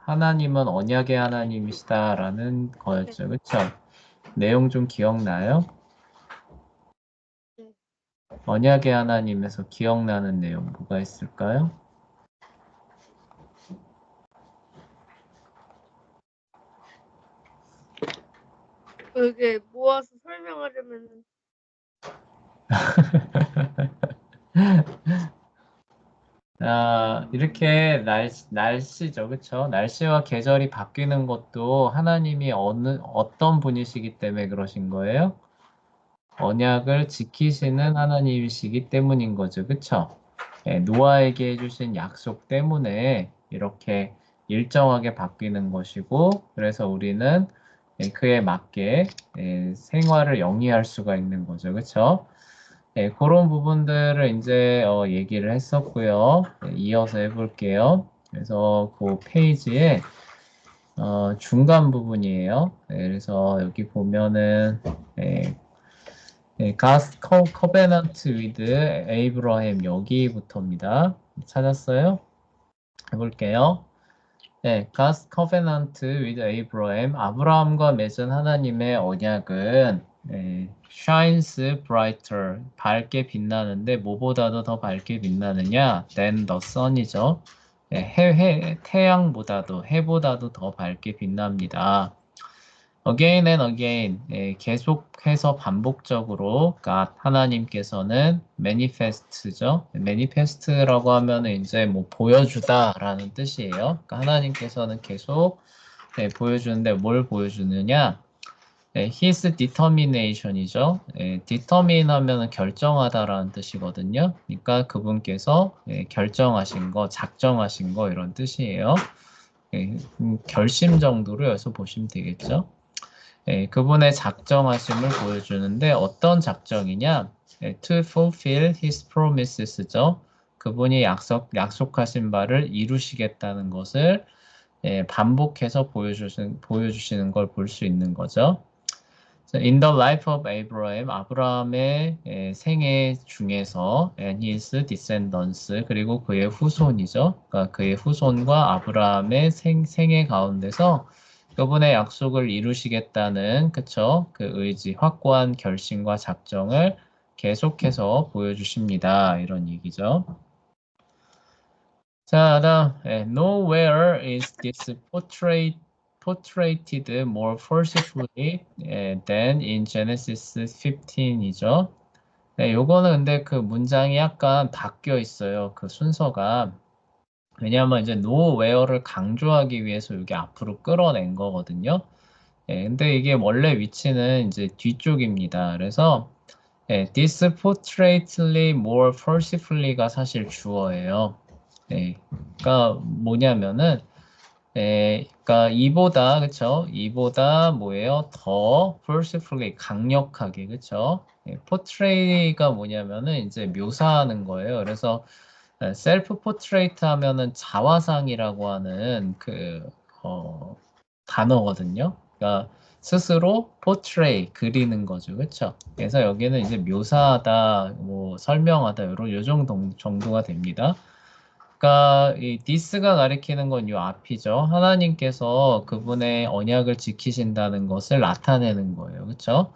하나님은 언약의 하나님이시다라는 네. 거였죠. 그쵸? 내용 좀 기억나요? 네. 언약의 하나님에서 기억나는 내용 뭐가 있을까요? 이게 모아서 설명하려면 이렇게 날씨죠. 그쵸? 날씨와 계절이 바뀌는 것도 하나님이 어떤 분이시기 때문에 그러신 거예요? 언약을 지키시는 하나님이시기 때문인 거죠. 그쵸? 예, 노아에게 해주신 약속 때문에 이렇게 일정하게 바뀌는 것이고, 그래서 우리는 그에 맞게 생활을 영위할 수가 있는 거죠. 그쵸? 그런 부분들을 이제 얘기를 했었고요. 이어서 해볼게요. 그래서 그 페이지에 중간 부분이에요. 그래서 여기 보면은 God's covenant with Abraham 여기부터입니다. 찾았어요? 해볼게요. 네, God's covenant with Abraham 아브라함과 맺은 하나님의 언약은 shines brighter 밝게 빛나는데 뭐보다도 더 밝게 빛나느냐? than the sun이죠. 태양보다도 해보다도 더 밝게 빛납니다. Again and again, 계속해서 반복적으로 하나님께서는 manifest죠. manifest라고 하면은 이제 뭐 보여주다라는 뜻이에요. 그러니까 하나님께서는 계속 보여주는데 뭘 보여주느냐? his determination이죠. determine 하면은 결정하다라는 뜻이거든요. 그러니까 그분께서 결정하신 거, 작정하신 거 이런 뜻이에요. 결심 정도로 여기서 보시면 되겠죠. 그분의 작정하심을 보여주는데 어떤 작정이냐? To fulfill his promises죠. 그분이 약속하신 바를 이루시겠다는 것을 반복해서 보여주시는 걸 볼 수 있는 거죠. In the life of Abraham, 아브라함의 생애 중에서 and his descendants 그리고 그의 후손이죠. 그러니까 그의 후손과 아브라함의 생애 가운데서 그분의 약속을 이루시겠다는 그쵸? 그 의지, 확고한 결심과 작정을 계속해서 보여주십니다. 이런 얘기죠. 자, 다음, nowhere is this portrayed more forcefully than in Genesis 15이죠. 네, 요거는 근데 그 문장이 약간 바뀌어 있어요. 그 순서가. 왜냐하면 이제 nowhere를 강조하기 위해서 이게 앞으로 끌어낸 거거든요. 근데 이게 원래 위치는 이제 뒤쪽입니다. 그래서 this portraitly more forcefully가 사실 주어예요. 그러니까 뭐냐면은 그러니까 이보다 그쵸? 이보다 뭐예요? 더 forcefully 강력하게 그쵸? portray가 뭐냐면은 이제 묘사하는 거예요. 그래서 셀프 포트레이트 하면은 자화상이라고 하는 그 단어거든요. 그러니까 스스로 포트레이 그리는 거죠. 그렇죠? 그래서 여기는 이제 묘사하다, 뭐 설명하다 이런 요 정도가 됩니다. 그러니까 이 디스가 가리키는 건 요 앞이죠. 하나님께서 그분의 언약을 지키신다는 것을 나타내는 거예요. 그렇죠?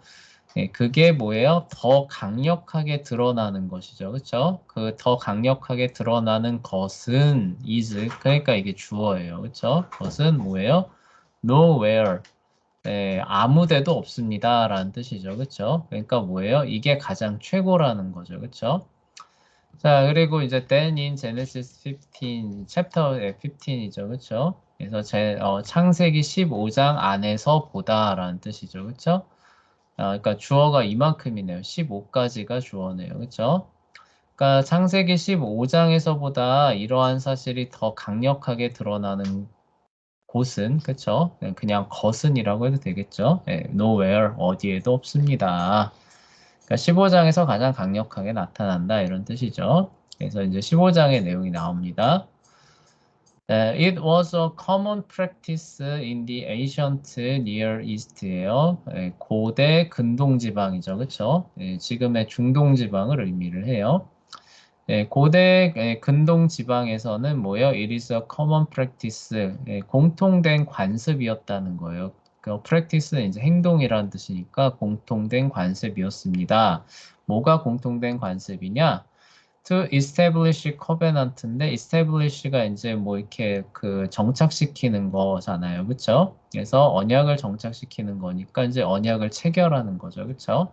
그게 뭐예요? 더 강력하게 드러나는 것이죠. 그렇죠? 그 더 강력하게 드러나는 것은 is 그러니까 이게 주어예요. 그렇죠? 것은 뭐예요? nowhere 아무 데도 없습니다. 라는 뜻이죠. 그렇죠? 그러니까 뭐예요? 이게 가장 최고라는 거죠. 그렇죠? 자, 그리고 이제 then in Genesis 15, 챕터 15이죠. 그쵸? 그래서 창세기 15장 안에서 보다라는 뜻이죠. 그쵸? 그러니까 주어가 이만큼이네요. 15까지가 주어네요. 그쵸? 그러니까 창세기 15장에서보다 이러한 사실이 더 강력하게 드러나는 곳은, 그쵸? 그냥 것은이라고 해도 되겠죠? nowhere, 어디에도 없습니다. 그러니까 15장에서 가장 강력하게 나타난다 이런 뜻이죠. 그래서 이제 15장의 내용이 나옵니다. It was a common practice in the ancient Near East예요. 고대 근동 지방이죠, 그렇죠? 지금의 중동 지방을 의미를 해요. 고대 근동 지방에서는 뭐예요? It is a common practice. 공통된 관습이었다는 거예요. 그 practice는 이제 행동이라는 뜻이니까 공통된 관습이었습니다. 뭐가 공통된 관습이냐? To establish covenant인데 establish가 이제 뭐 이렇게 그 정착시키는 거잖아요. 그쵸? 그래서 언약을 정착시키는 거니까 이제 언약을 체결하는 거죠. 그쵸?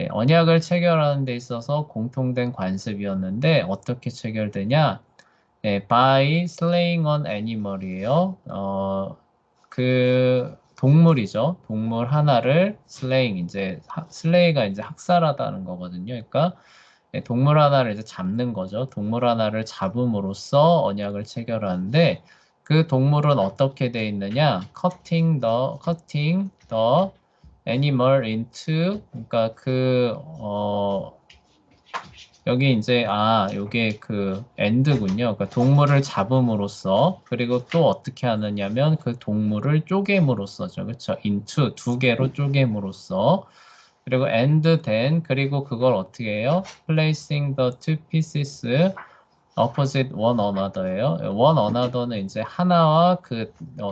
언약을 체결하는 데 있어서 공통된 관습이었는데 어떻게 체결되냐? by slaying an animal이에요. 그 동물이죠. 동물 하나를 slaying 이제 slay가 이제 학살하다는 거거든요. 그러니까 동물 하나를 이제 잡는 거죠. 동물 하나를 잡음으로써 언약을 체결하는데 그 동물은 어떻게 돼 있느냐? cutting the animal into 그러니까 여기 이제 요게 그 end군요. 그러니까 동물을 잡음으로써 그리고 또 어떻게 하느냐면 그 동물을 쪼갰으로써죠. 그렇죠? into 두 개로 쪼갰으로써 그리고 and then 그리고 그걸 어떻게 해요? placing the two pieces opposite one another예요. one another는 이제 하나와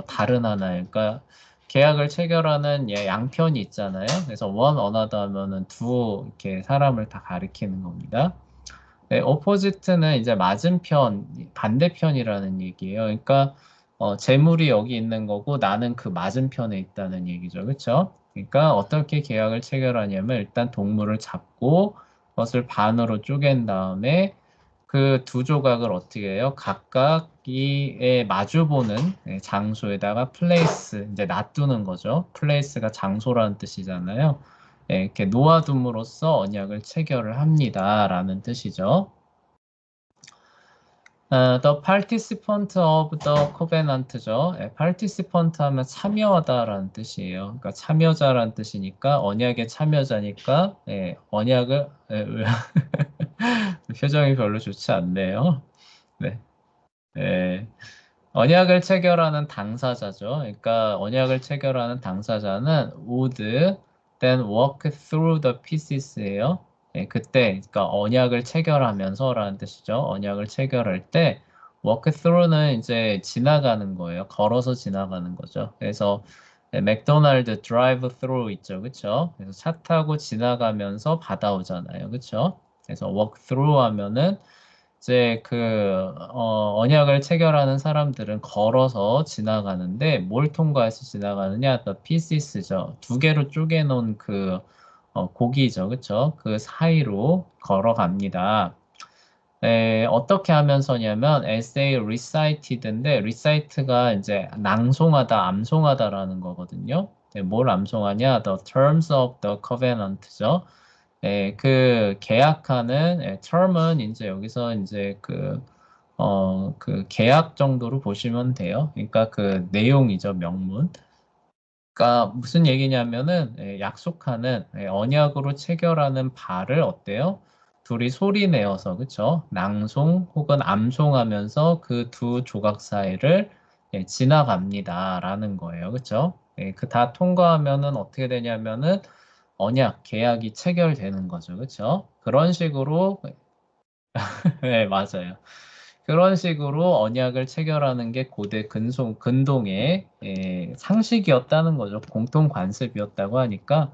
다른 하나. 그러니까 계약을 체결하는 양편이 있잖아요. 그래서 one another 하면은 두 이렇게 사람을 다 가리키는 겁니다. opposite는 이제 맞은편, 반대편이라는 얘기예요. 그러니까 재물이 여기 있는 거고 나는 그 맞은편에 있다는 얘기죠. 그렇죠? 그러니까 어떻게 계약을 체결하냐면 일단 동물을 잡고 그것을 반으로 쪼갠 다음에 그 두 조각을 어떻게 해요? 각각 이에 마주보는 장소에다가 place 이제 놔두는 거죠. place가 장소라는 뜻이잖아요. 이렇게 놓아둠으로써 언약을 체결을 합니다라는 뜻이죠. The participant of the covenant죠. participant 하면 참여하다라는 뜻이에요. 그러니까 참여자라는 뜻이니까 언약의 참여자니까 언약을 표정이 별로 좋지 않네요. 네. 언약을 체결하는 당사자죠. 그러니까 언약을 체결하는 당사자는 would then walk through the pieces예요. 그때 그러니까 언약을 체결하면서라는 뜻이죠. 언약을 체결할 때 walk through는 이제 지나가는 거예요. 걸어서 지나가는 거죠. 그래서 맥도날드 드라이브 스루 있죠. 그쵸? 그래서 차 타고 지나가면서 받아오잖아요. 그쵸? 그래서 walk through 하면은 이제 언약을 체결하는 사람들은 걸어서 지나가는데 뭘 통과해서 지나가느냐? The pieces죠. 두 개로 쪼개놓은 고기죠. 그쵸? 그 사이로 걸어갑니다. 어떻게 하면서냐면 essay recited인데 recite가 이제 낭송하다, 암송하다라는 거거든요. 뭘 암송하냐? The terms of the covenant죠. 그 계약하는 term은 이제 여기서 이제 그 계약 정도로 보시면 돼요. 그러니까 그 내용이죠, 명문. 그러니까 무슨 얘기냐면은 약속하는 언약으로 체결하는 바를 어때요? 둘이 소리 내어서 그쵸? 낭송 혹은 암송하면서 그 두 조각 사이를 지나갑니다라는 거예요. 그쵸? 그 다 통과하면은 어떻게 되냐면은 언약, 계약이 체결되는 거죠. 그쵸? 그런 식으로 네, 맞아요. 그런 식으로 언약을 체결하는 게 고대 근동의 상식이었다는 거죠. 공통 관습이었다고 하니까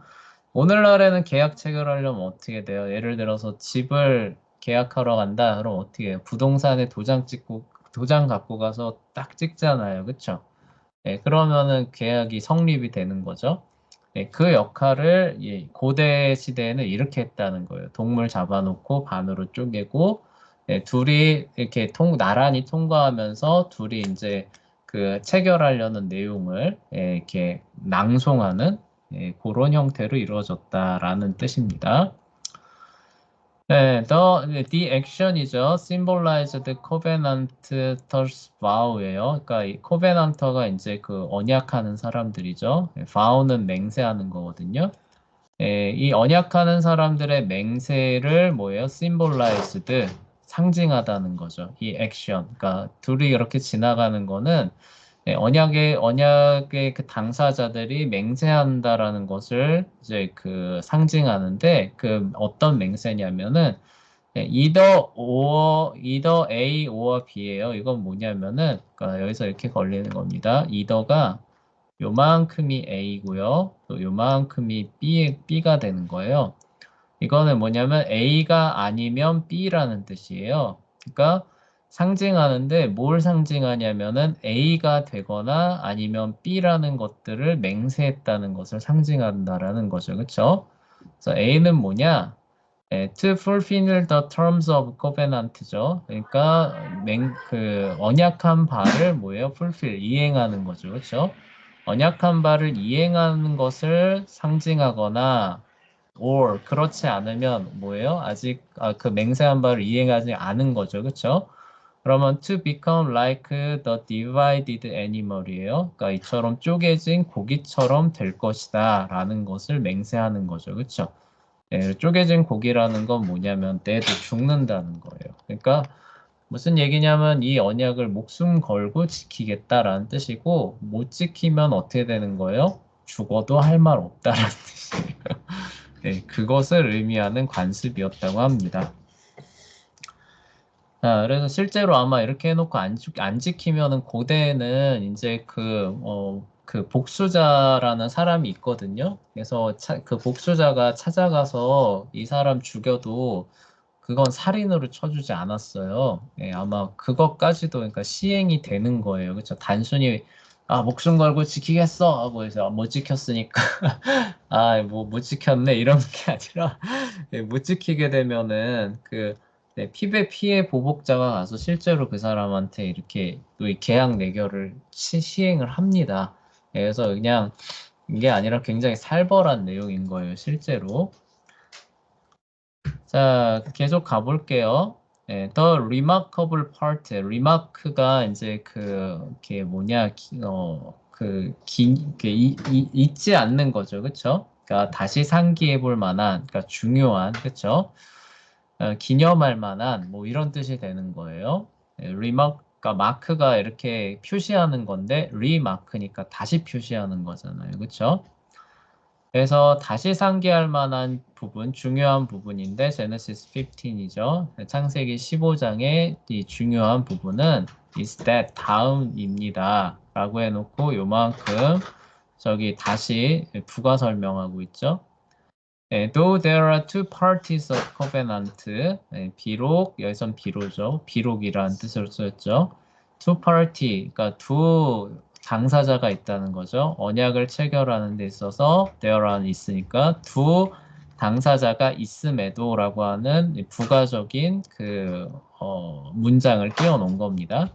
오늘날에는 계약 체결하려면 어떻게 돼요? 예를 들어서 집을 계약하러 간다. 그럼 어떻게 해요? 부동산에 도장 갖고 가서 딱 찍잖아요. 그쵸? 그러면은 계약이 성립이 되는 거죠. 그 역할을 고대 시대에는 이렇게 했다는 거예요. 동물 잡아놓고 반으로 쪼개고 둘이 이렇게 나란히 통과하면서 둘이 이제 그 체결하려는 내용을 이렇게 낭송하는 그런 형태로 이루어졌다라는 뜻입니다. 네, the action이죠. symbolized covenanter's vow예요. 그러니까 이 covenanter가 이제 그 언약하는 사람들이죠. vow는 맹세하는 거거든요. 이 언약하는 사람들의 맹세를 뭐예요? symbolized, 상징하다는 거죠. 이 액션. 그러니까 둘이 이렇게 지나가는 거는 언약의 그 당사자들이 맹세한다라는 것을 이제 그 상징하는데 그 어떤 맹세냐면은 네, either A or B예요. 이건 뭐냐면은 그러니까 여기서 이렇게 걸리는 겁니다. either가 요만큼이 A고요. 또 요만큼이 B가 되는 거예요. 이거는 뭐냐면 A가 아니면 B라는 뜻이에요. 그러니까 상징하는데 뭘 상징하냐면은 A가 되거나 아니면 B라는 것들을 맹세했다는 것을 상징한다라는 거죠. 그렇죠? 그래서 A는 뭐냐? to fulfill the terms of covenant죠. 그러니까 그 언약한 바를 뭐예요? fulfill 이행하는 거죠. 그렇죠? 언약한 바를 이행하는 것을 상징하거나 or 그렇지 않으면 뭐예요? 아직 그 맹세한 바를 이행하지 않은 거죠. 그렇죠? 그러면 to become like the divided animal이에요. 그러니까 이처럼 쪼개진 고기처럼 될 것이다 라는 것을 맹세하는 거죠. 그렇죠? 네, 쪼개진 고기라는 건 뭐냐면 때도 죽는다는 거예요. 그러니까 무슨 얘기냐면 이 언약을 목숨 걸고 지키겠다라는 뜻이고 못 지키면 어떻게 되는 거예요? 죽어도 할 말 없다라는 뜻이에요. 네, 그것을 의미하는 관습이었다고 합니다. 자, 그래서 실제로 아마 이렇게 해놓고 안 지키면은 고대에는 이제 그 복수자라는 사람이 있거든요. 그래서 그 복수자가 찾아가서 이 사람 죽여도 그건 살인으로 쳐주지 않았어요. 예, 아마 그것까지도 그러니까 시행이 되는 거예요. 그렇죠? 단순히 목숨 걸고 지키겠어 하고 해서 못 지켰으니까 뭐 못 지켰네 이런 게 아니라 예, 못 지키게 되면은 네, 피해 보복자가 가서 실제로 그 사람한테 이렇게 또 이 계약 내결을 시행을 합니다. 예, 그래서 그냥 이게 아니라 굉장히 살벌한 내용인 거예요, 실제로. 자, 계속 가볼게요. 예, The remarkable part, remark가 이제 이게 뭐냐, 잊지 않는 거죠, 그쵸? 그러니까 다시 상기해 볼 만한, 그러니까 중요한, 그쵸? 기념할 만한, 뭐 이런 뜻이 되는 거예요. 예, remark가 마크가 이렇게 표시하는 건데, remark니까 다시 표시하는 거잖아요, 그쵸? 그래서 다시 상기할 만한 부분, 중요한 부분인데 제네시스 15이죠. 창세기 15장의 이 중요한 부분은 is that 다음입니다. 라고 해놓고 요만큼 저기 다시 부가 설명하고 있죠. Though there are two parties of covenant, 비록, 여기선 비로죠. 비록이라는 뜻으로 쓰였죠. Two party, 그러니까 두 당사자가 있다는 거죠. 언약을 체결하는 데 있어서 there are 있으니까 두 당사자가 있음에도라고 하는 부가적인 문장을 띄워놓은 겁니다.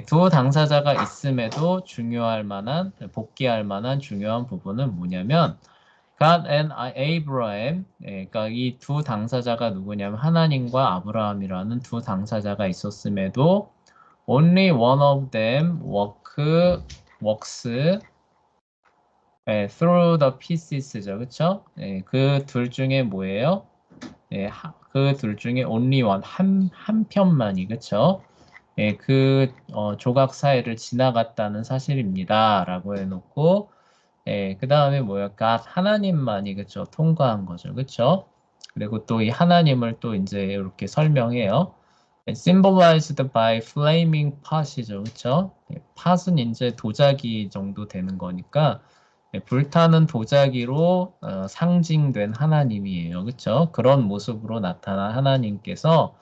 두 당사자가 있음에도 중요할 만한, 복귀할 만한 중요한 부분은 뭐냐면 God and Abraham, 그러니까 이 두 당사자가 누구냐면 하나님과 아브라함이라는 두 당사자가 있었음에도 only one of them works through the pieces죠, 그렇죠? 그 둘 중에 뭐예요? 그 둘 중에 only one 한 편만이 그렇죠? 조각 사이를 지나갔다는 사실입니다라고 해놓고 그 다음에 뭐야? God 하나님만이 그쵸 통과한 거죠, 그쵸? 그리고 또 이 하나님을 또 이제 이렇게 설명해요. Symbolized by flaming pot이죠, 그쵸? pot은 이제 도자기 정도 되는 거니까 불타는 도자기로 상징된 하나님이에요, 그쵸? 그런 모습으로 나타난 하나님께서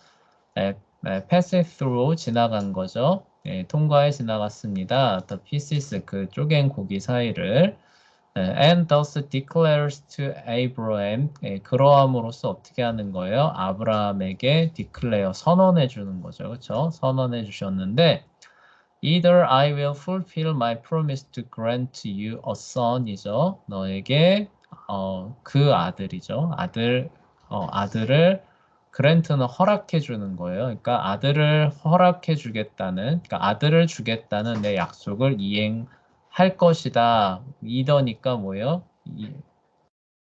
pass through 지나간 거죠. 통과해 지나갔습니다. The pieces 그 쪼갠 고기 사이를 and thus declares to Abraham 그러함으로써 어떻게 하는 거예요? 아브라함에게 declare 선언해 주는 거죠. 그렇죠? 선언해 주셨는데 either I will fulfill my promise to grant to you a son이죠. 너에게 그 아들이죠. 아들을 그랜트는 허락해 주는 거예요. 그러니까 아들을 허락해 주겠다는, 그러니까 아들을 주겠다는 내 약속을 이행할 것이다. 이더니까 뭐예요?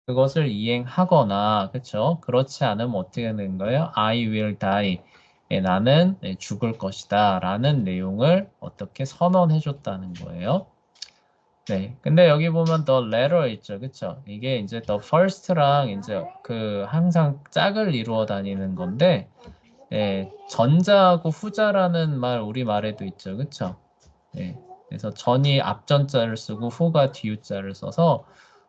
그것을 이행하거나, 그렇죠? 그렇지 않으면 어떻게 되는 거예요? I will die. 나는 죽을 것이다. 라는 내용을 어떻게 선언해 줬다는 거예요. 네. 근데 여기 보면 the letter 있죠. 그쵸? 이게 이제 the first랑 이제 그 항상 짝을 이루어 다니는 건데, 예, 전자하고 후자라는 말 우리말에도 있죠. 그쵸? 예. 그래서 전이 앞전자를 쓰고 후가 뒤자를 써서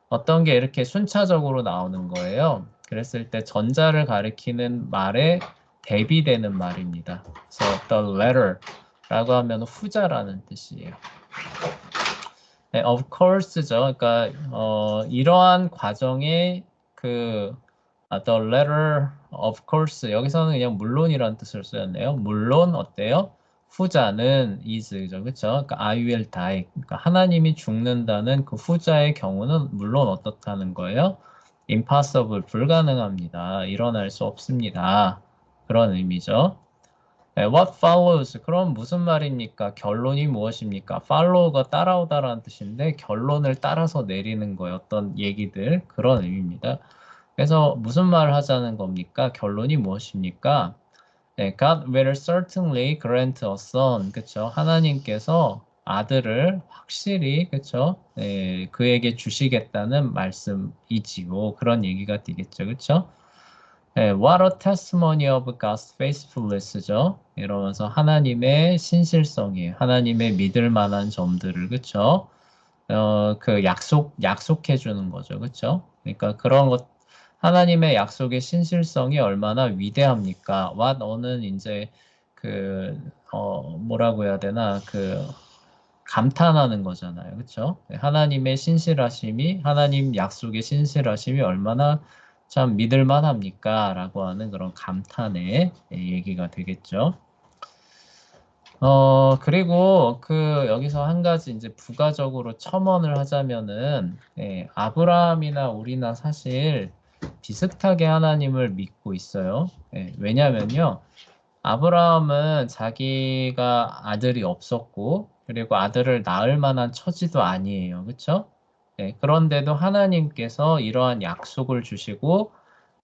어떤 게 이렇게 순차적으로 나오는 거예요. 그랬을 때 전자를 가리키는 말에 대비되는 말입니다. 그래서 the letter라고 하면 후자라는 뜻이에요. 네, of course죠. 그러니까 이러한 과정에 그 the letter of course 여기서는 그냥 물론이라는 뜻을 쓰였네요. 물론 어때요? 후자는 is죠. 그렇죠? 그러니까 I will die. 그러니까 하나님이 죽는다는 그 후자의 경우는 물론 어떻다는 거예요? impossible 불가능합니다. 일어날 수 없습니다. 그런 의미죠. 네, what follows? 그럼 무슨 말입니까? 결론이 무엇입니까? follow가 따라오다라는 뜻인데 결론을 따라서 내리는 거예요. 어떤 얘기들 그런 의미입니다. 그래서 무슨 말을 하자는 겁니까? 결론이 무엇입니까? 네, God will certainly grant a son. 그쵸? 하나님께서 아들을 확실히 그쵸? 네, 그에게 주시겠다는 말씀이지요. 그런 얘기가 되겠죠. 그쵸? 네, what a testimony of God's faithfulness죠. 이러면서 하나님의 신실성이에요. 하나님의 믿을 만한 점들을 그쵸? 그 약속해 주는 거죠. 그쵸? 그러니까 그런 것 하나님의 약속의 신실성이 얼마나 위대합니까? what 어는 이제 그 뭐라고 해야 되나? 그 감탄하는 거잖아요. 그쵸? 하나님의 신실하심이 하나님 약속의 신실하심이 얼마나 참 믿을 만합니까? 라고 하는 그런 감탄의 얘기가 되겠죠. 그리고 그 여기서 한 가지 이제 부가적으로 첨언을 하자면은 아브라함이나 우리나 사실 비슷하게 하나님을 믿고 있어요. 왜냐면요. 아브라함은 자기가 아들이 없었고 그리고 아들을 낳을 만한 처지도 아니에요. 그렇죠? 그런데도 하나님께서 이러한 약속을 주시고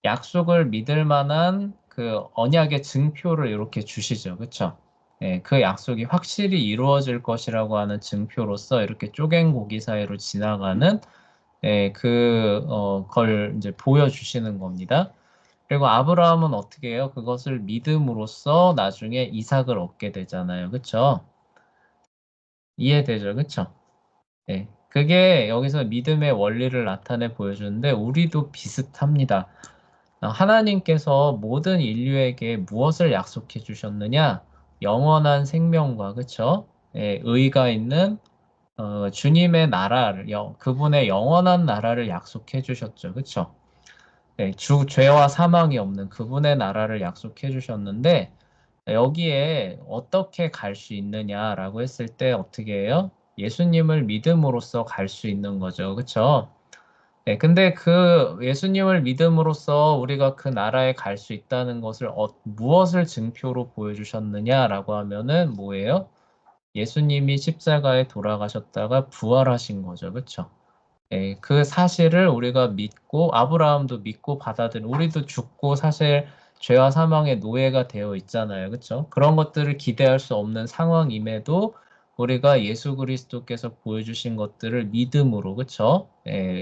약속을 믿을 만한 그 언약의 증표를 이렇게 주시죠. 그렇죠? 그 약속이 확실히 이루어질 것이라고 하는 증표로서 이렇게 쪼갠 고기 사이로 지나가는 걸 이제 보여주시는 겁니다. 그리고 아브라함은 어떻게 해요? 그것을 믿음으로써 나중에 이삭을 얻게 되잖아요. 그쵸? 이해되죠? 그쵸? 네. 그게 여기서 믿음의 원리를 나타내 보여주는데 우리도 비슷합니다. 하나님께서 모든 인류에게 무엇을 약속해 주셨느냐? 영원한 생명과 그쵸? 의가 있는 주님의 나라를 그분의 영원한 나라를 약속해 주셨죠. 그쵸? 죄와 사망이 없는 그분의 나라를 약속해 주셨는데 여기에 어떻게 갈 수 있느냐라고 했을 때 어떻게 해요? 예수님을 믿음으로써 갈 수 있는 거죠. 그쵸? 근데 그 예수님을 믿음으로써 우리가 그 나라에 갈 수 있다는 것을 무엇을 증표로 보여주셨느냐라고 하면은 뭐예요? 예수님이 십자가에 돌아가셨다가 부활하신 거죠. 그쵸? 그 사실을 우리가 믿고 아브라함도 믿고 받아들인 우리도 죽고 사실 죄와 사망의 노예가 되어 있잖아요. 그렇죠? 그런 것들을 기대할 수 없는 상황임에도 우리가 예수 그리스도께서 보여주신 것들을 믿음으로 그렇죠?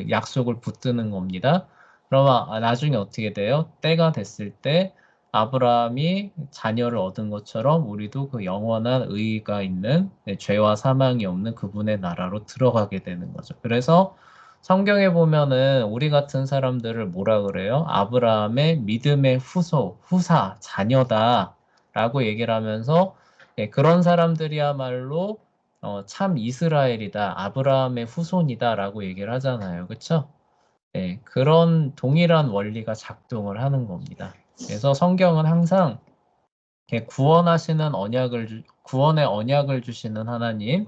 약속을 붙드는 겁니다. 그러면 나중에 어떻게 돼요? 때가 됐을 때 아브라함이 자녀를 얻은 것처럼 우리도 그 영원한 의가 있는 죄와 사망이 없는 그분의 나라로 들어가게 되는 거죠. 그래서 성경에 보면은 우리 같은 사람들을 뭐라 그래요? 아브라함의 믿음의 후사, 자녀다라고 얘기를 하면서 그런 사람들이야말로 참 이스라엘이다, 아브라함의 후손이다라고 얘기를 하잖아요. 그렇죠? 그런 동일한 원리가 작동을 하는 겁니다. 그래서 성경은 항상 이렇게 구원의 언약을 주시는 하나님,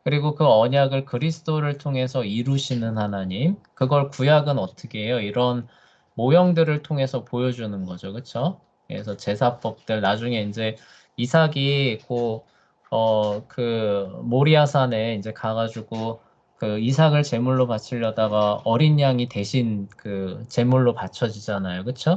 그리고 그 언약을 그리스도를 통해서 이루시는 하나님, 그걸 구약은 어떻게 해요? 이런 모형들을 통해서 보여주는 거죠. 그쵸? 그래서 제사법들, 나중에 이제 이삭이 그 모리아산에 이제 가가지고 그 이삭을 제물로 바치려다가 어린 양이 대신 그 제물로 바쳐지잖아요. 그쵸?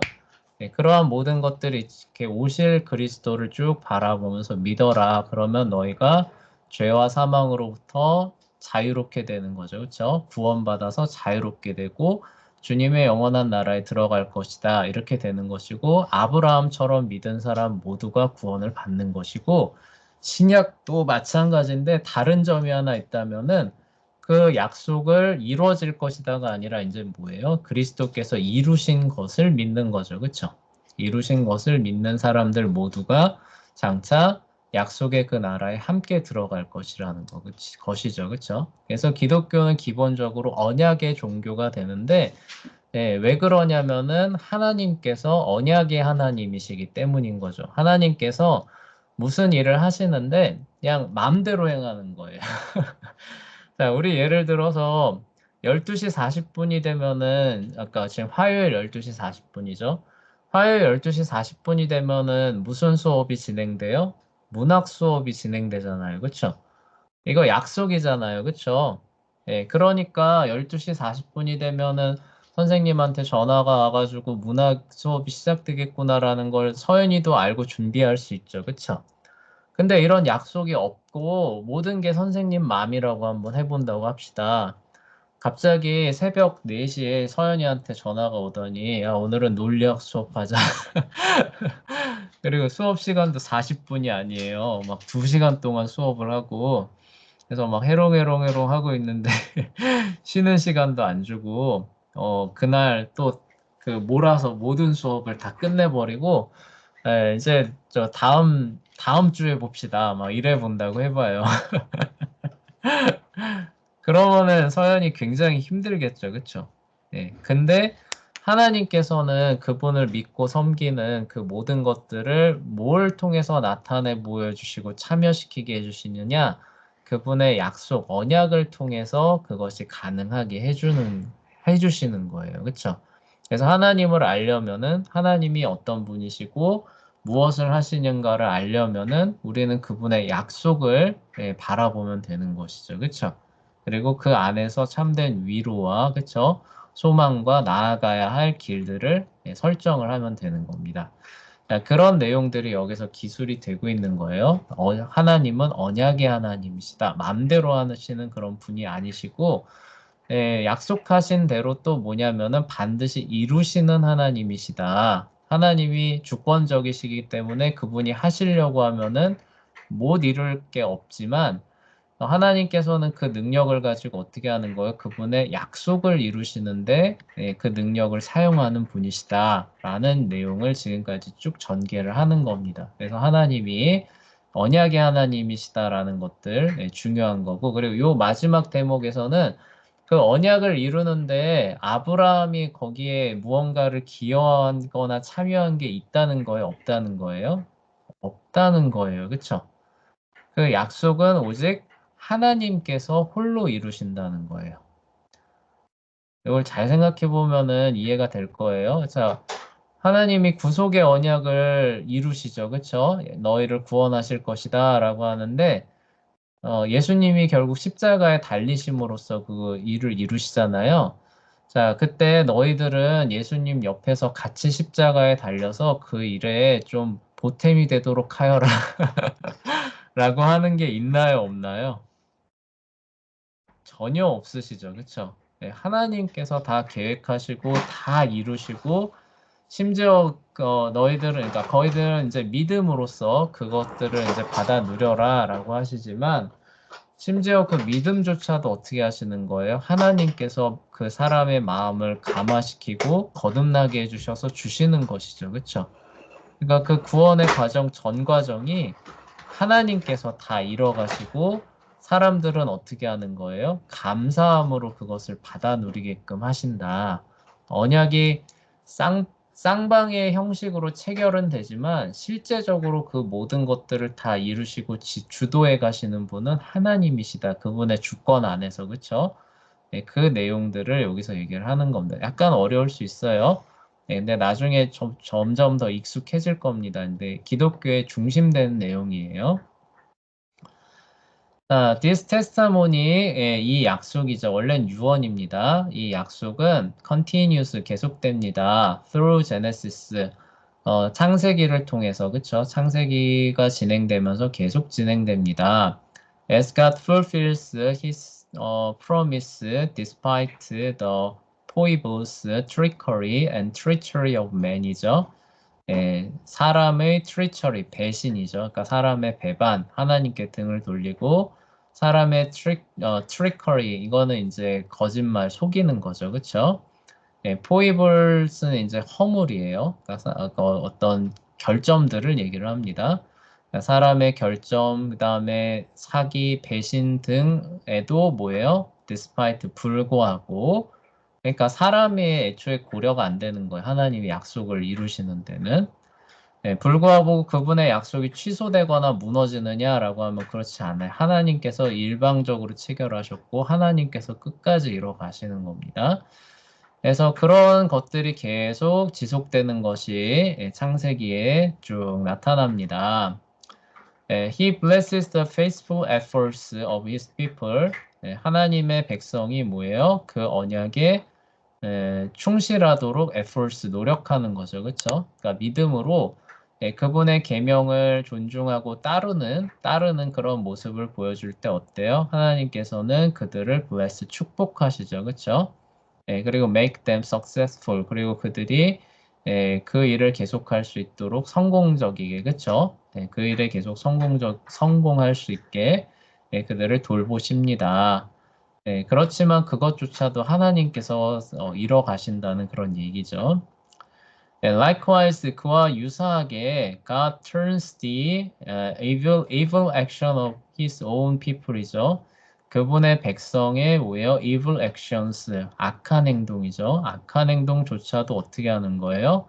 그러한 모든 것들이 이렇게 오실 그리스도를 쭉 바라보면서 믿어라. 그러면 너희가 죄와 사망으로부터 자유롭게 되는 거죠. 그렇죠? 구원받아서 자유롭게 되고 주님의 영원한 나라에 들어갈 것이다. 이렇게 되는 것이고 아브라함처럼 믿은 사람 모두가 구원을 받는 것이고 신약도 마찬가지인데 다른 점이 하나 있다면은 그 약속을 이루어질 것이다가 아니라 이제 뭐예요? 그리스도께서 이루신 것을 믿는 거죠. 그렇죠? 이루신 것을 믿는 사람들 모두가 장차 약속의 그 나라에 함께 들어갈 것이라는 것이죠. 그렇죠? 그래서 기독교는 기본적으로 언약의 종교가 되는데 왜 그러냐면은 하나님께서 언약의 하나님이시기 때문인 거죠. 하나님께서 무슨 일을 하시는데 그냥 마음대로 행하는 거예요. 자, 우리 예를 들어서 12시 40분이 되면은 아까 지금 화요일 12시 40분이죠. 화요일 12시 40분이 되면은 무슨 수업이 진행돼요? 문학 수업이 진행되잖아요. 그쵸? 이거 약속이잖아요. 그쵸? 예, 그러니까 12시 40분이 되면은 선생님한테 전화가 와가지고 문학 수업이 시작되겠구나라는 걸 서연이도 알고 준비할 수 있죠. 그쵸? 근데 이런 약속이 없고 모든 게 선생님 마음이라고 한번 해본다고 합시다. 갑자기 새벽 4시에 서연이한테 전화가 오더니 야, 오늘은 논리학 수업하자. 그리고 수업 시간도 40분이 아니에요. 막 2시간 동안 수업을 하고 그래서 막 해롱해롱해롱 하고 있는데 쉬는 시간도 안 주고 그날 또 그 몰아서 모든 수업을 다 끝내버리고 이제 저 다음 주에 봅시다. 막 이래 본다고 해봐요. 그러면은 서연이 굉장히 힘들겠죠, 그쵸? 네. 근데 하나님께서는 그분을 믿고 섬기는 그 모든 것들을 뭘 통해서 나타내 보여주시고 참여시키게 해주시느냐? 그분의 약속, 언약을 통해서 그것이 가능하게 해주시는 거예요. 그쵸? 그래서 하나님을 알려면은 하나님이 어떤 분이시고 무엇을 하시는가를 알려면은 우리는 그분의 약속을 바라보면 되는 것이죠. 그쵸? 그리고 그 안에서 참된 위로와 그쵸? 소망과 나아가야 할 길들을 설정을 하면 되는 겁니다. 자, 그런 내용들이 여기서 기술이 되고 있는 거예요. 하나님은 언약의 하나님이시다. 마음대로 하시는 그런 분이 아니시고 약속하신 대로 또 뭐냐면은 반드시 이루시는 하나님이시다. 하나님이 주권적이시기 때문에 그분이 하시려고 하면은 못 이룰 게 없지만 하나님께서는 그 능력을 가지고 어떻게 하는 거예요? 그분의 약속을 이루시는데 그 능력을 사용하는 분이시다라는 내용을 지금까지 쭉 전개를 하는 겁니다. 그래서 하나님이 언약의 하나님이시다라는 것들 중요한 거고 그리고 요 마지막 대목에서는 그 언약을 이루는데 아브라함이 거기에 무언가를 기여하거나 참여한 게 있다는 거예요? 없다는 거예요? 없다는 거예요. 그쵸? 그 약속은 오직 하나님께서 홀로 이루신다는 거예요. 이걸 잘 생각해 보면은 이해가 될 거예요. 자, 하나님이 구속의 언약을 이루시죠. 그쵸? 너희를 구원하실 것이다 라고 하는데 예수님이 결국 십자가에 달리심으로써 그 일을 이루시잖아요. 자, 그때 너희들은 예수님 옆에서 같이 십자가에 달려서 그 일에 좀 보탬이 되도록 하여라 라고 하는 게 있나요, 없나요? 전혀 없으시죠. 그쵸? 네, 하나님께서 다 계획하시고 다 이루시고 심지어 너희들은 그러니까 거기들은 이제 믿음으로써 그것들을 이제 받아 누려라라고 하시지만 심지어 그 믿음조차도 어떻게 하시는 거예요? 하나님께서 그 사람의 마음을 감화시키고 거듭나게 해주셔서 주시는 것이죠. 그쵸? 그러니까 그 구원의 과정 전 과정이 하나님께서 다 이뤄가시고 사람들은 어떻게 하는 거예요? 감사함으로 그것을 받아 누리게끔 하신다. 언약이 쌍방의 형식으로 체결은 되지만 실제적으로 그 모든 것들을 다 이루시고 주도해 가시는 분은 하나님이시다. 그분의 주권 안에서 그쵸? 네, 그 내용들을 여기서 얘기를 하는 겁니다. 약간 어려울 수 있어요. 네, 근데 나중에 점점 더 익숙해질 겁니다. 근데 기독교의 중심되는 내용이에요. 자, this testimony, 이 약속이죠. 원래는 유언입니다. 이 약속은 continuous, 계속됩니다. through Genesis, 창세기를 통해서, 그쵸? 창세기가 진행되면서 계속 진행됩니다. As God fulfills His promise despite the foibles, trickery and treachery of man이죠. 사람의 treachery, 배신이죠. 그러니까 사람의 배반, 하나님께 등을 돌리고 사람의 trickery, 이거는 이제 거짓말, 속이는 거죠. 그쵸? foibles는 이제 허물이에요. 그러니까 어떤 결점들을 얘기를 합니다. 그러니까 사람의 결점, 그 다음에 사기, 배신 등에도 뭐예요? despite, 불구하고. 그러니까 사람이 애초에 고려가 안 되는 거예요. 하나님이 약속을 이루시는 데는. 불구하고 그분의 약속이 취소되거나 무너지느냐라고 하면 그렇지 않아요. 하나님께서 일방적으로 체결하셨고 하나님께서 끝까지 이뤄 가시는 겁니다. 그래서 그런 것들이 계속 지속되는 것이 창세기에 쭉 나타납니다. He blesses the faithful efforts of his people. 하나님의 백성이 뭐예요? 그 언약에 충실하도록 efforts, 노력하는 거죠. 그렇죠? 그러니까 믿음으로 그분의 계명을 존중하고 따르는 그런 모습을 보여줄 때 어때요? 하나님께서는 그들을 bless, 축복하시죠. 그렇죠? 그리고 make them successful. 그리고 그들이 그 일을 계속할 수 있도록 성공적이게, 그쵸? 그 일에 계속 성공할 수 있게 그들을 돌보십니다. 그렇지만 그것조차도 하나님께서 이뤄 가신다는 그런 얘기죠. Likewise, 그와 유사하게 God turns the evil action of his own people이죠. 그분의 백성의 뭐예요? evil actions, 악한 행동이죠. 악한 행동조차도 어떻게 하는 거예요?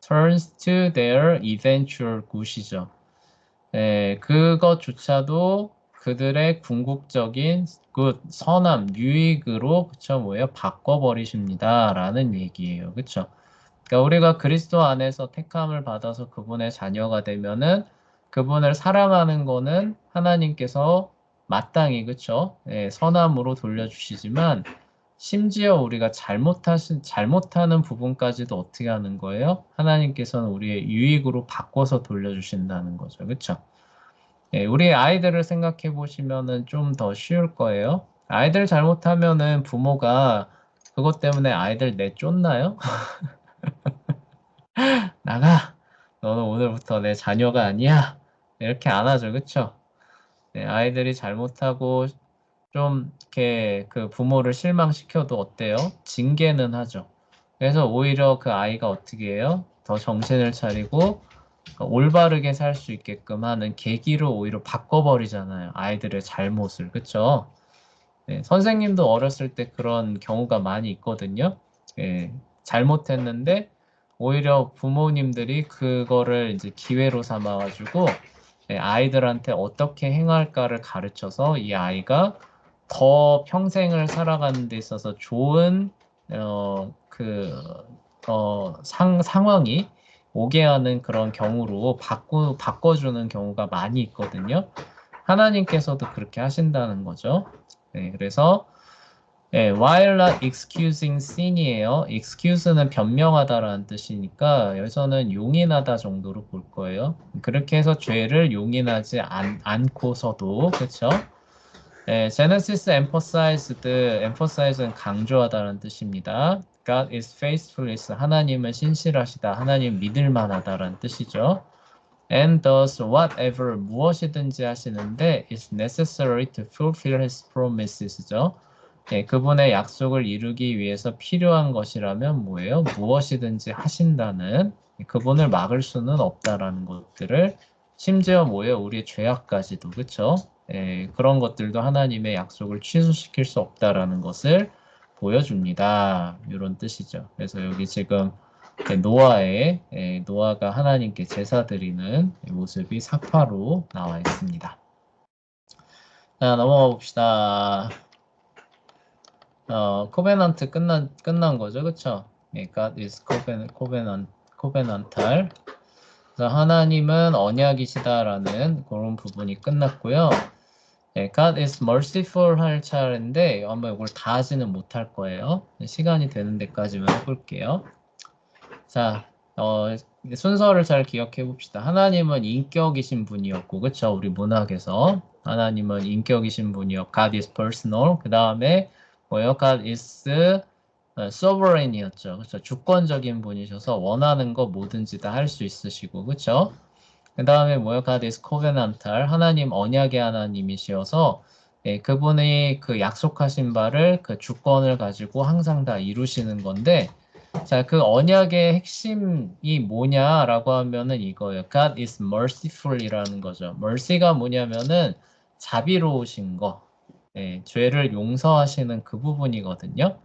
turns to their eventual good이죠. 그것조차도 그들의 궁극적인 good, 선함, 유익으로 그쵸 뭐예요? 바꿔버리십니다라는 얘기예요. 그쵸? 그러니까 우리가 그리스도 안에서 택함을 받아서 그분의 자녀가 되면은 그분을 사랑하는 거는 하나님께서 마땅히 그쵸? 선함으로 돌려주시지만 심지어 우리가 잘못하는 부분까지도 어떻게 하는 거예요? 하나님께서는 우리의 유익으로 바꿔서 돌려주신다는 거죠. 그쵸? 우리 아이들을 생각해 보시면은 좀 더 쉬울 거예요. 아이들 잘못하면은 부모가 그것 때문에 아이들 내쫓나요? 나가! 너는 오늘부터 내 자녀가 아니야! 이렇게 안 하죠. 그쵸? 아이들이 잘못하고 좀 이렇게 그 부모를 실망시켜도 어때요? 징계는 하죠. 그래서 오히려 그 아이가 어떻게 해요? 더 정신을 차리고 올바르게 살 수 있게끔 하는 계기로 오히려 바꿔버리잖아요. 아이들의 잘못을. 그쵸? 선생님도 어렸을 때 그런 경우가 많이 있거든요. 잘못했는데 오히려 부모님들이 그거를 이제 기회로 삼아가지고 아이들한테 어떻게 행할까를 가르쳐서 이 아이가 더 평생을 살아가는 데 있어서 좋은 상황이 오게 하는 그런 경우로 바꿔주는 경우가 많이 있거든요. 하나님께서도 그렇게 하신다는 거죠. 그래서 while not excusing sin이에요. excuse는 변명하다라는 뜻이니까 여기서는 용인하다 정도로 볼 거예요. 그렇게 해서 죄를 용인하지 않고서도 그렇죠? Genesis emphasize는 강조하다는 뜻입니다. God is faithfulness, 하나님은 신실하시다, 하나님 믿을 만하다라는 뜻이죠. And does whatever, 무엇이든지 하시는데 is necessary to fulfill his promises죠. 그분의 약속을 이루기 위해서 필요한 것이라면 뭐예요? 무엇이든지 하신다는, 그분을 막을 수는 없다라는 것들을, 심지어 뭐예요? 우리의 죄악까지도, 그쵸? 그런 것들도 하나님의 약속을 취소시킬 수 없다라는 것을 보여줍니다. 이런 뜻이죠. 그래서 여기 지금 노아가 하나님께 제사 드리는 모습이 사파로 나와 있습니다. 자, 넘어가 봅시다. 코베넌트 끝난 거죠, 그쵸? God is covenantal. 그래서 하나님은 언약이시다라는 그런 부분이 끝났고요. God is merciful 할 차례인데 아마 이걸 다 하지는 못할 거예요. 시간이 되는 데까지만 해볼게요. 자, 순서를 잘 기억해 봅시다. 하나님은 인격이신 분이었고, 그쵸? 우리 문학에서 하나님은 인격이신 분이었고, God is personal. 그 다음에 뭐예요? God is sovereign이었죠. 그쵸? 주권적인 분이셔서 원하는 거 뭐든지 다 할 수 있으시고, 그쵸? 그 다음에 뭐예요? God is covenantal. 하나님 언약의 하나님이시어서 그분이 그 약속하신 바를 그 주권을 가지고 항상 다 이루시는 건데, 자, 그 언약의 핵심이 뭐냐라고 하면은 이거예요. God is merciful이라는 거죠. mercy가 뭐냐면은 자비로우신 거, 죄를 용서하시는 그 부분이거든요.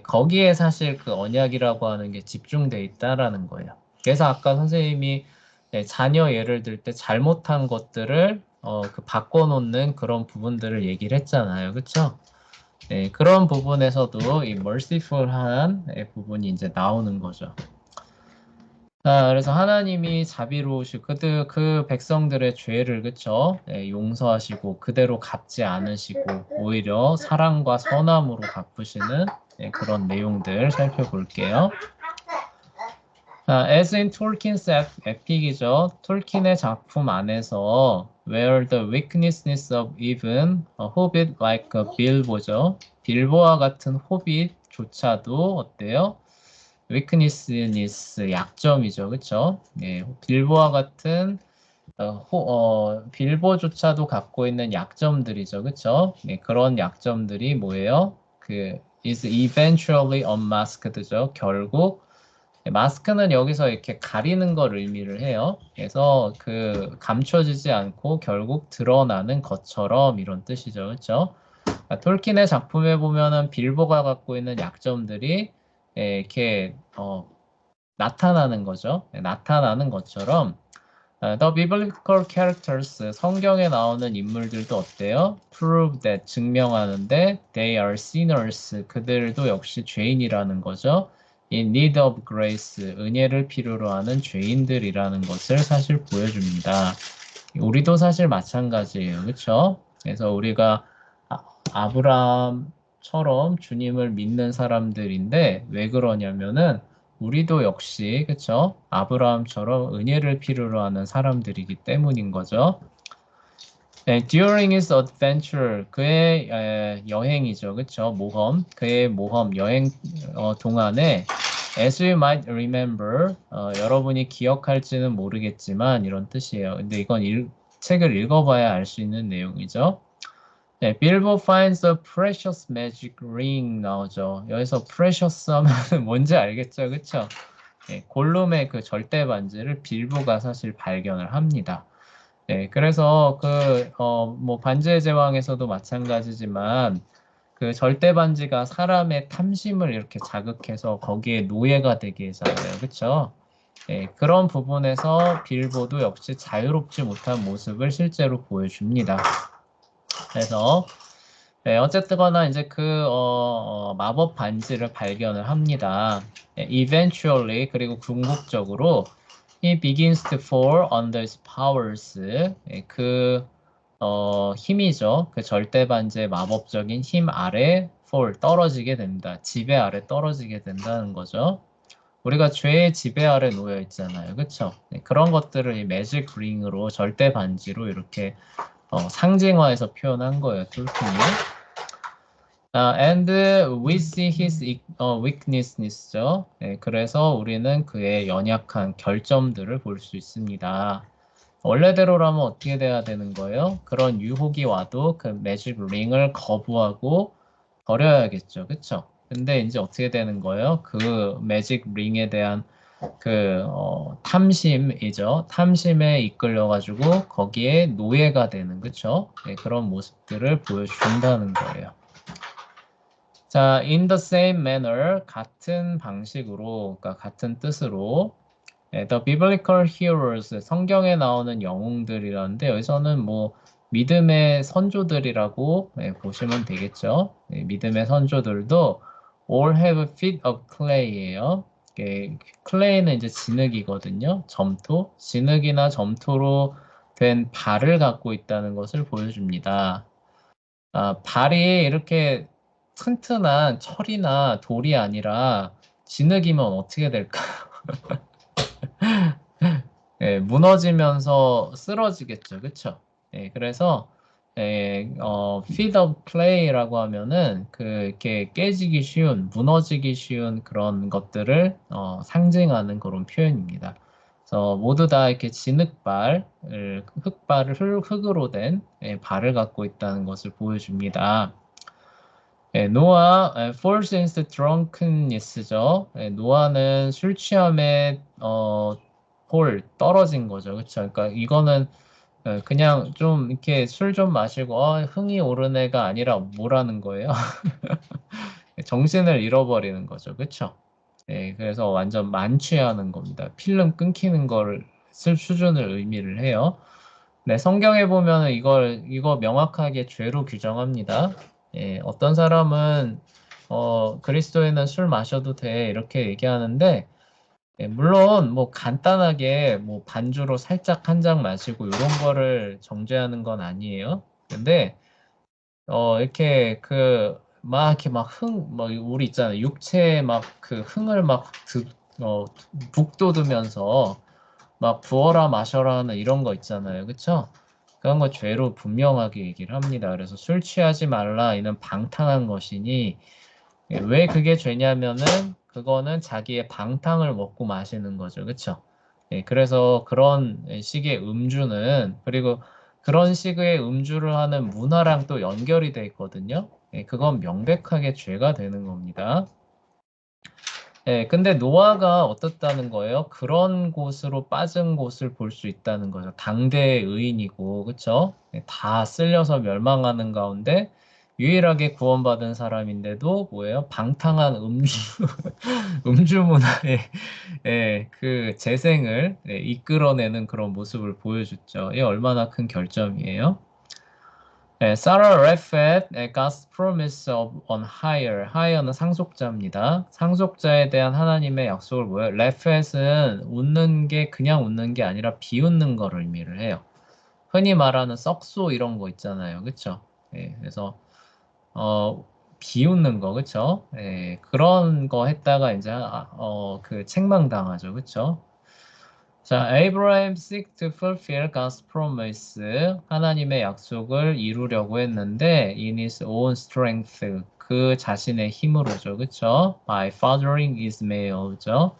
거기에 사실 그 언약이라고 하는 게 집중돼 있다라는 거예요. 그래서 아까 선생님이 자녀 예를 들 때 잘못한 것들을 그 바꿔놓는 그런 부분들을 얘기를 했잖아요. 그렇죠? 그런 부분에서도 이 merciful한 부분이 이제 나오는 거죠. 그래서 하나님이 자비로우시고 그 백성들의 죄를 그쵸? 용서하시고 그대로 갚지 않으시고 오히려 사랑과 선함으로 갚으시는 그런 내용들 살펴볼게요. As in Tolkien's epic이죠. 톨킨의 작품 안에서 where the weaknesses of even a hobbit like Bilbo죠. 빌보와 같은 호빗조차도 어때요? weakness, 약점이죠. 그쵸? 빌보와 같은 빌보조차도 갖고 있는 약점들이죠. 그쵸? 그런 약점들이 뭐예요? 그 is eventually unmasked죠. 결국 마스크는 여기서 이렇게 가리는 걸 의미를 해요. 그래서 그 감춰지지 않고 결국 드러나는 것처럼 이런 뜻이죠. 그렇죠? 톨킨의 작품에 보면은 빌보가 갖고 있는 약점들이 이렇게 나타나는 거죠. 나타나는 것처럼 The biblical characters 성경에 나오는 인물들도 어때요? Prove that 증명하는데 they are sinners 그들도 역시 죄인이라는 거죠. In need of grace 은혜를 필요로 하는 죄인들이라는 것을 사실 보여줍니다. 우리도 사실 마찬가지예요. 그렇죠? 그래서 우리가 아브라함처럼 주님을 믿는 사람들인데 왜 그러냐면은 우리도 역시 그쵸? 아브라함처럼 은혜를 필요로 하는 사람들이기 때문인 거죠. During his adventure, 그의 여행이죠, 그쵸? 모험, 그의 모험 여행 동안에 As you might remember, 여러분이 기억할지는 모르겠지만 이런 뜻이에요. 근데 이건 책을 읽어봐야 알 수 있는 내용이죠. Bilbo finds a precious magic ring 나오죠. 여기서 precious 하면 뭔지 알겠죠, 그쵸? 골룸의 그 절대 반지를 빌보가 사실 발견을 합니다. 그래서 뭐 반지의 제왕에서도 마찬가지지만 그 절대 반지가 사람의 탐심을 이렇게 자극해서 거기에 노예가 되게 하잖아요. 그쵸? 그런 부분에서 빌보도 역시 자유롭지 못한 모습을 실제로 보여줍니다. 그래서 어쨌거나 이제 마법 반지를 발견을 합니다. Eventually 그리고 궁극적으로 he begins to fall under his powers. 힘이죠. 그 절대 반지의 마법적인 힘 아래 fall 떨어지게 됩니다. 지배 아래 떨어지게 된다는 거죠. 우리가 죄의 지배 아래 놓여 있잖아요. 그렇죠? 그런 것들을 이 매직 링으로 절대 반지로 이렇게 상징화해서 표현한 거예요. 톨킨이. And we see his weakness죠. 그래서 우리는 그의 연약한 결점들을 볼 수 있습니다. 원래대로라면 어떻게 돼야 되는 거예요? 그런 유혹이 와도 그 매직 링을 거부하고 버려야겠죠. 그쵸? 근데 이제 어떻게 되는 거예요? 그 매직 링에 대한 탐심이죠. 탐심에 이끌려가지고 거기에 노예가 되는, 그쵸? 그런 모습들을 보여준다는 거예요. 자, in the same manner, 같은 방식으로, 그러니까 같은 뜻으로, the biblical heroes, 성경에 나오는 영웅들이라는데, 여기서는 뭐, 믿음의 선조들이라고 보시면 되겠죠. 믿음의 선조들도 all have feet of clay예요. 클레이는 이제 진흙이거든요. 점토. 진흙이나 점토로 된 발을 갖고 있다는 것을 보여줍니다. 발이 이렇게 튼튼한 철이나 돌이 아니라 진흙이면 어떻게 될까요? 예, 무너지면서 쓰러지겠죠. 그쵸? 예, 그래서 feet of clay라고 하면은 이렇게 깨지기 쉬운, 무너지기 쉬운 그런 것들을 상징하는 그런 표현입니다. 그래서 모두 다 이렇게 흙으로 된 발을 갖고 있다는 것을 보여줍니다. 노아, falls into drunkenness죠. 노아는 술 취함에 떨어진 거죠. 그렇죠? 그러니까 이거는 그냥 좀 이렇게 술 좀 마시고 흥이 오른 애가 아니라 뭐라는 거예요? 정신을 잃어버리는 거죠. 그렇죠? 그래서 완전 만취하는 겁니다. 필름 끊기는 걸 쓸 수준을 의미를 해요. 네, 성경에 보면 이거 명확하게 죄로 규정합니다. 어떤 사람은 그리스도인은 술 마셔도 돼 이렇게 얘기하는데 물론 뭐 간단하게 뭐 반주로 살짝 한 잔 마시고 이런 거를 정죄하는 건 아니에요. 근데 이렇게 막 이렇게 막 우리 있잖아요. 육체에 막 흥을 북돋으면서 막 부어라 마셔라는 이런 거 있잖아요. 그쵸? 그런 거 죄로 분명하게 얘기를 합니다. 그래서 술 취하지 말라 이는 방탕한 것이니 왜 그게 죄냐면은 그거는 자기의 방탕을 먹고 마시는 거죠. 그쵸? 그래서 그런 식의 음주는 그리고 그런 식의 음주를 하는 문화랑 또 연결이 돼 있거든요. 그건 명백하게 죄가 되는 겁니다. 근데 노아가 어떻다는 거예요? 그런 곳으로 빠진 곳을 볼 수 있다는 거죠. 당대의 의인이고, 그쵸? 다 쓸려서 멸망하는 가운데 유일하게 구원받은 사람인데도 뭐예요? 방탕한 음주 문화의 재생을 이끌어내는 그런 모습을 보여줬죠. 이게 얼마나 큰 결점이에요? Sarah Raphat, God's promise on higher. higher는 상속자입니다. 상속자에 대한 하나님의 약속을 뭐예요? Raphat은 웃는 게 그냥 웃는 게 아니라 비웃는 거를 의미를 해요. 흔히 말하는 썩소 이런 거 있잖아요. 그쵸? 그래서 비웃는 거, 그쵸? 그런 거 했다가 이제 책망당하죠. 그쵸? 자, Abraham seek to fulfill God's promise. 하나님의 약속을 이루려고 했는데 in his own strength. 그 자신의 힘으로죠. 그쵸? By fathering Ismael죠.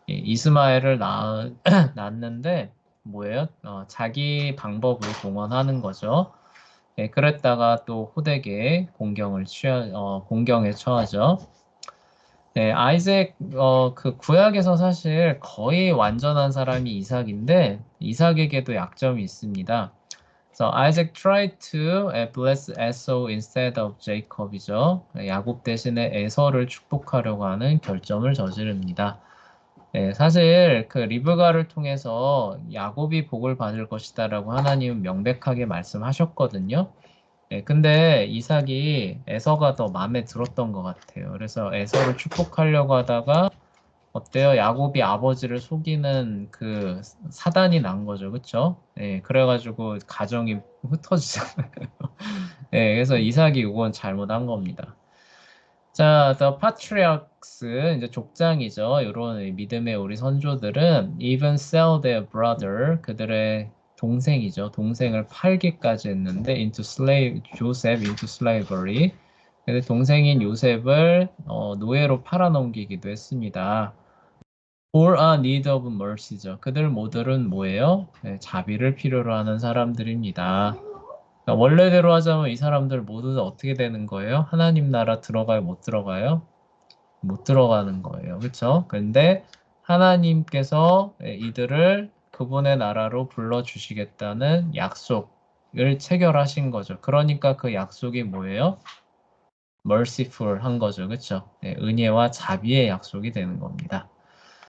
이스마엘을 낳았는데 뭐예요? 자기 방법을 동원하는 거죠. 그랬다가 또 호되게 공경에 처하죠. 아이작, 구약에서 사실 거의 완전한 사람이 이삭인데, 이삭에게도 약점이 있습니다. 그래서 Isaac tried to bless Esau instead of Jacob이죠. 야곱 대신에 에서를 축복하려고 하는 결점을 저지릅니다. 사실 리브가를 통해서 야곱이 복을 받을 것이다라고 하나님은 명백하게 말씀하셨거든요. 근데 이삭이 에서가 더 마음에 들었던 것 같아요. 그래서 에서를 축복하려고 하다가 어때요? 야곱이 아버지를 속이는 사단이 난 거죠. 그쵸? 그래가지고 가정이 흩어지잖아요. 그래서 이삭이 이건 잘못한 겁니다. 자, The Patriarchs, 이제 족장이죠. 이런 믿음의 우리 선조들은 even sell their brother, 그들의 동생이죠. 동생을 팔기까지 했는데 Joseph into slavery. 근데 동생인 요셉을 노예로 팔아넘기기도 했습니다. For a need of mercy죠. 그들 모두는 뭐예요? 자비를 필요로 하는 사람들입니다. 그러니까 원래대로 하자면 이 사람들 모두 다 어떻게 되는 거예요? 하나님 나라 들어가요? 못 들어가요? 못 들어가는 거예요. 그렇죠? 근데 하나님께서 이들을 그분의 나라로 불러주시겠다는 약속을 체결하신 거죠. 그러니까 그 약속이 뭐예요? merciful 한 거죠. 그렇죠? 은혜와 자비의 약속이 되는 겁니다.